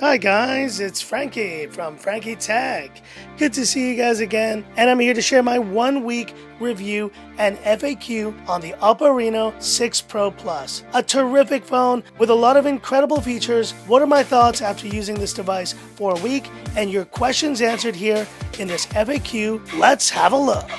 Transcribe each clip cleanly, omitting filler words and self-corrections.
Hi guys, it's Frankie from Frankie Tech. Good to see you guys again, and I'm here to share my 1-week review and FAQ on the Oppo Reno 6 Pro Plus. A terrific phone with a lot of incredible features. What are my thoughts after using this device for a week, and your questions answered here in this FAQ. Let's have a look.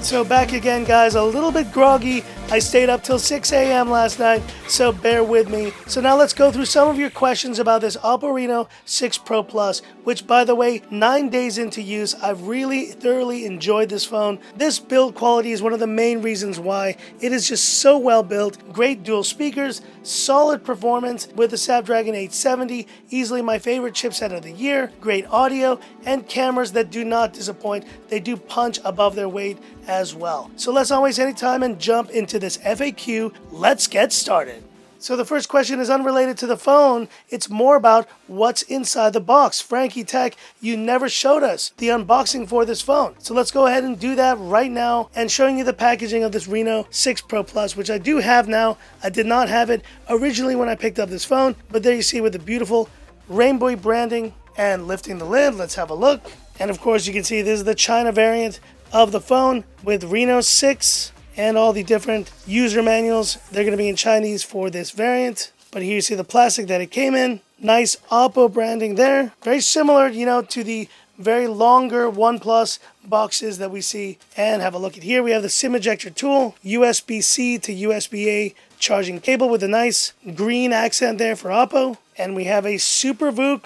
So back again guys, a little bit groggy. I stayed up till 6 a.m. last night, so bear with me. So now let's go through some of your questions about this Oppo Reno 6 Pro Plus, which by the way, 9 days into use, I've really thoroughly enjoyed this phone. This build quality is one of the main reasons why. It is just so well built. Great dual speakers, solid performance with the Snapdragon 870, easily my favorite chipset of the year, great audio, and cameras that do not disappoint. They do punch above their weight as well. So let's not waste any time and jump into this FAQ. Let's get started. So the first question is unrelated to the phone. It's more about what's inside the box. Frankie Tech, you never showed us the unboxing for this phone. So let's go ahead and do that right now and showing you the packaging of this Reno 6 Pro Plus, which I do have now. I did not have it originally when I picked up this phone, but there you see with the beautiful rainbow branding and lifting the lid. Let's have a look. And of course you can see this is the China variant of the phone with Reno 6 and all the different user manuals. They're going to be in Chinese for this variant, but here you see the plastic that it came in. Nice Oppo branding there, very similar to the very longer OnePlus boxes that we see. And have a look at here, we have the SIM ejector tool, USB-C to USB-A charging cable with a nice green accent there for Oppo, and we have a Super VOOC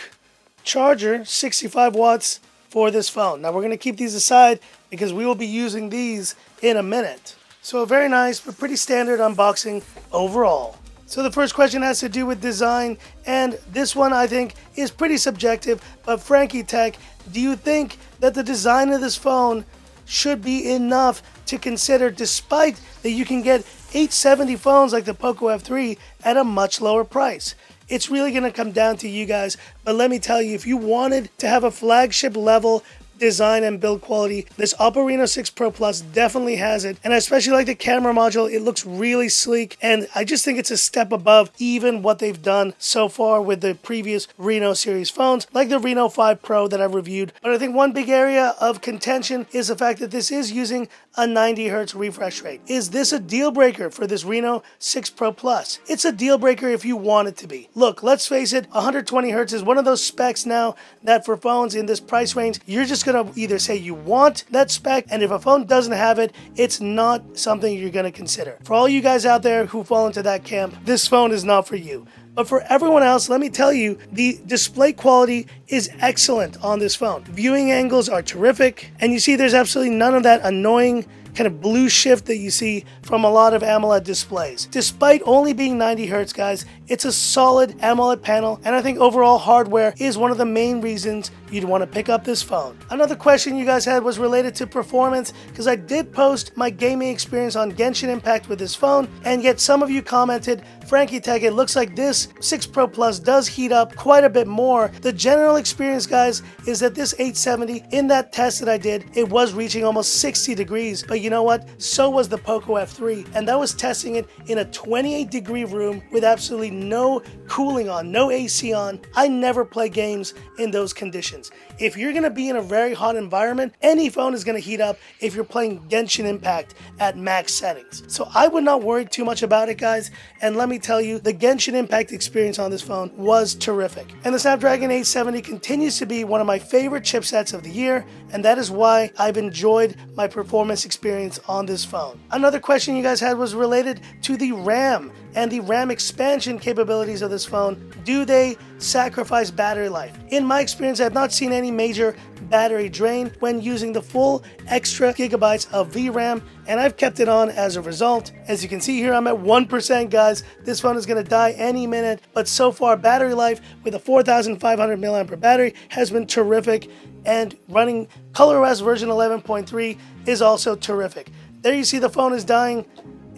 charger, 65 watts for this phone. Now we're going to keep these aside because we will be using these in a minute. So a very nice but pretty standard unboxing overall. So the first question has to do with design, and this one I think is pretty subjective, but Frankie Tech, do you think that the design of this phone should be enough to consider, despite that you can get 870 phones like the Poco F3 at a much lower price? It's really going to come down to you guys, but let me tell you, if you wanted to have a flagship level design and build quality, this Oppo Reno 6 Pro Plus definitely has it. And I especially like the camera module. It looks really sleek, and I just think it's a step above even what they've done so far with the previous Reno series phones, like the Reno 5 Pro that I've reviewed. But I think one big area of contention is the fact that this is using a 90 Hz refresh rate. Is this a deal breaker for this Reno 6 Pro Plus? It's a deal breaker if you want it to be. Look, let's face it, 120 Hz is one of those specs now that for phones in this price range, you're just going to either say you want that spec, and if a phone doesn't have it, it's not something you're going to consider. For all you guys out there who fall into that camp, this phone is not for you. But for everyone else, let me tell you, the display quality is excellent on this phone. Viewing angles are terrific, and you see there's absolutely none of that annoying kind of blue shift that you see from a lot of AMOLED displays. Despite only being 90 Hz, guys, it's a solid AMOLED panel, and I think overall hardware is one of the main reasons you'd want to pick up this phone. Another question you guys had was related to performance, because I did post my gaming experience on Genshin Impact with this phone, and yet some of you commented, Frankie Tech, it looks like this 6 Pro Plus does heat up quite a bit more. The general experience, guys, is that this 870, in that test that I did, it was reaching almost 60 degrees, but you know what? So was the Poco F3, and that was testing it in a 28-degree room with absolutely no cooling on, no AC on. I never play games in those conditions. If you're going to be in a very hot environment, any phone is going to heat up if you're playing Genshin Impact at max settings. So I would not worry too much about it, guys, and let me tell you, the Genshin Impact experience on this phone was terrific. And the Snapdragon 870 continues to be one of my favorite chipsets of the year, and that is why I've enjoyed my performance experience on this phone. Another question you guys had was related to the RAM and the RAM expansion capabilities of this phone. Do they sacrifice battery life? In my experience, I have not seen any major battery drain when using the full extra gigabytes of VRAM, and I've kept it on as a result. As you can see here, I'm at 1%, guys. This phone is going to die any minute, but so far battery life with a 4,500 mAh battery has been terrific, and running ColorOS version 11.3 is also terrific. There you see the phone is dying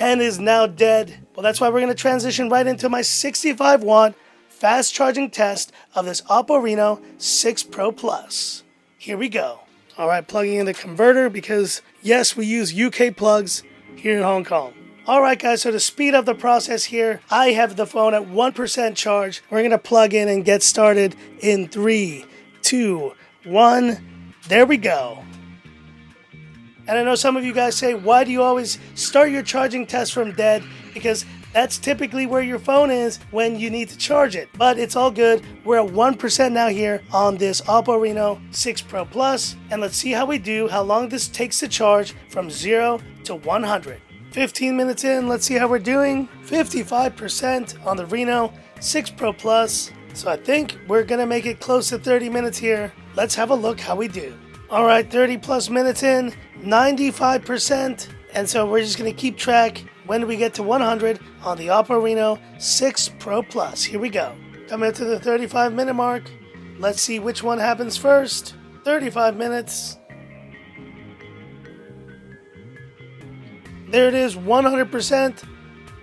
and is now dead. Well, that's why we're going to transition right into my 65 watt fast charging test of this Oppo Reno 6 Pro Plus. Here we go. All right, plugging in the converter because Yes, we use UK plugs here in Hong Kong. Alright guys, so to speed up the process here, I have the phone at 1% charge. We're going to plug in and get started in 3, 2, 1. There we go. And I know some of you guys say, why do you always start your charging test from dead? Because that's typically where your phone is when you need to charge it. But it's all good. We're at 1% now here on this Oppo Reno 6 Pro Plus. And let's see how we do, how long this takes to charge from 0 to 100. 15 minutes in, let's see how we're doing. 55% on the Reno 6 Pro Plus. So I think we're gonna make it close to 30 minutes here. Let's have a look how we do. All right, 30 plus minutes in, 95%. And so we're just gonna keep track when do we get to 100 on the Oppo Reno 6 Pro Plus. Here we go. Coming up to the 35-minute mark. Let's see which one happens first. 35 minutes. There it is, 100%.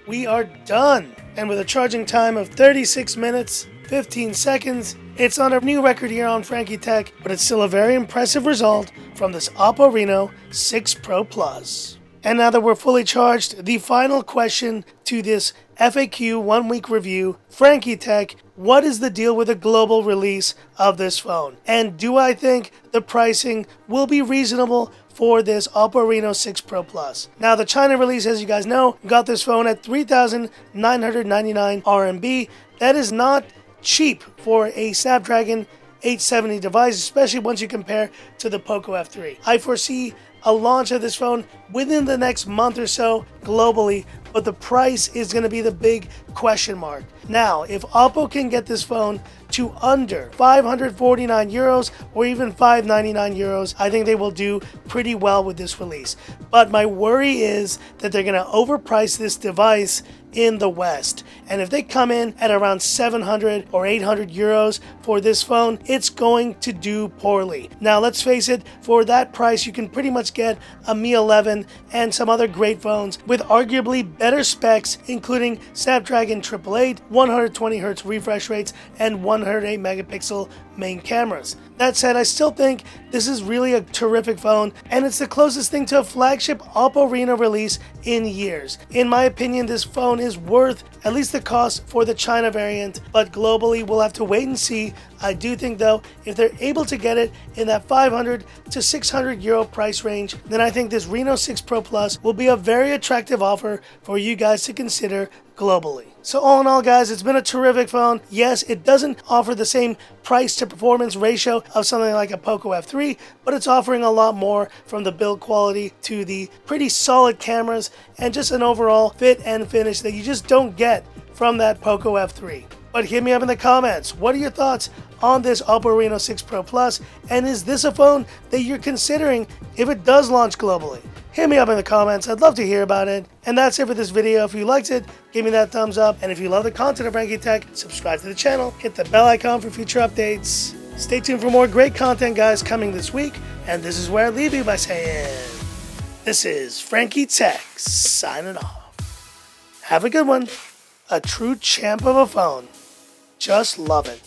We are done. And with a charging time of 36 minutes, 15 seconds, it's on a new record here on Frankie Tech, but it's still a very impressive result from this Oppo Reno 6 Pro Plus. And now that we're fully charged, the final question to this FAQ 1-week review. Frankie Tech, what is the deal with the global release of this phone? And do I think the pricing will be reasonable for this Oppo Reno 6 Pro Plus? Now, the China release, as you guys know, got this phone at 3,999 RMB. That is not cheap for a Snapdragon 870 device, especially once you compare to the Poco F3. I foresee a launch of this phone within the next month or so globally, but the price is going to be the big question mark. Now, if Oppo can get this phone to under 549 euros or even 599 euros, I think they will do pretty well with this release. But my worry is that they're going to overprice this device in the West. And if they come in at around 700 or 800 euros for this phone, it's going to do poorly. Now, let's face it, for that price, you can pretty much get a Mi 11 and some other great phones with arguably better specs, including Snapdragon 888, 120Hz refresh rates, and 108 megapixel main cameras. That said, I still think this is really a terrific phone, and it's the closest thing to a flagship Oppo Reno release in years. In my opinion, this phone is worth at least the cost for the China variant, but globally we'll have to wait and see. I do think though, if they're able to get it in that 500 to 600 euro price range, then I think this Reno 6 Pro Plus will be a very attractive offer for you guys to consider globally. So all in all, guys, it's been a terrific phone. Yes, it doesn't offer the same price to performance ratio of something like a Poco F3, but it's offering a lot more, from the build quality to the pretty solid cameras and just an overall fit and finish that you just don't get from that Poco F3. But hit me up in the comments. What are your thoughts on this Oppo Reno 6 Pro Plus? And is this a phone that you're considering if it does launch globally? Hit me up in the comments. I'd love to hear about it. And that's it for this video. If you liked it, give me that thumbs up. And if you love the content of Frankie Tech, subscribe to the channel. Hit the bell icon for future updates. Stay tuned for more great content, guys, coming this week. And this is where I leave you by saying, this is Frankie Tech signing off. Have a good one. A true champ of a phone. Just love it.